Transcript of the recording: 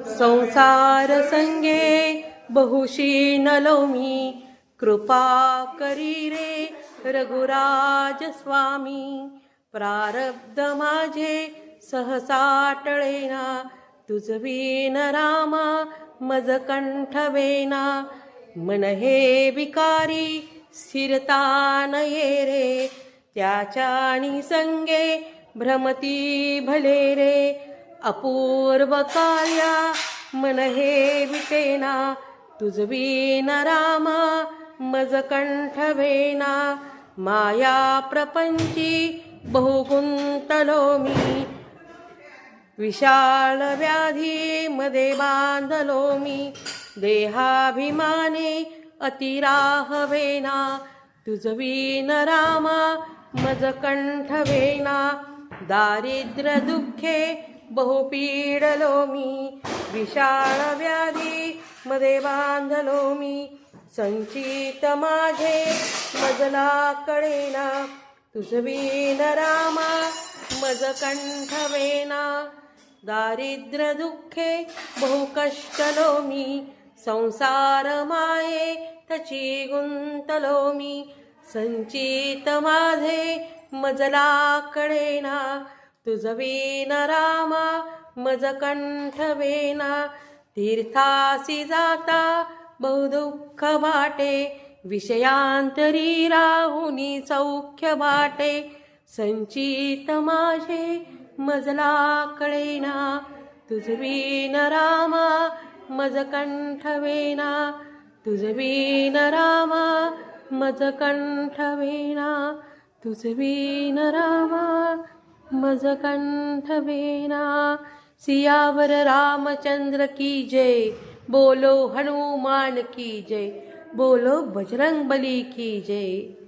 संसार संगे बहुशी नलोमी, कृपा करी रे रघुराज स्वामी. प्रारब्ध माझे सहसा टळेना, तुझ विन रामा मज कंठवेना. मन हे विकारी स्थिरता न ये रे, त्याच्यानी संगे भ्रमती भले रे. अपूर्व कार्या मन हे विटेना, तुझ विन रामा मज कंठवेना. माया प्रपंची बहुगुंतलो मी, विशाल व्याधी मध्ये बांधलो मी. देहाभिमाने अतिराहवेना, तुझ विन रामा मज कंठवेना. दारिद्र्य दुःखे बहुपीडलो मी, विशाळ व्याधी मध्ये बांधलो मी. संचित माझे मजला कळेना, तुझ विन रामा मज कंठवेना. दारिद्र्य दुःखे बहु कष्टलो मी, संसार माये तची गुंतलो मी. संचित माझे मजला कळेना, तुझ विन रामा मज कंठवेना. तीर्थासी जाता बहुदुःख वाटे, विषयांतरी राहुनी सौख्य वाटे. संचित माझे मजला कळेना, तुझ विन रामा मज कंठवेना. तुझ विन रामा मज कंठवेना, तुझ विन रामा मज कंठवेना. सियावर रामचंद्र की जय, बोलो हनुमान की जय, बोलो बजरंग बली की जय.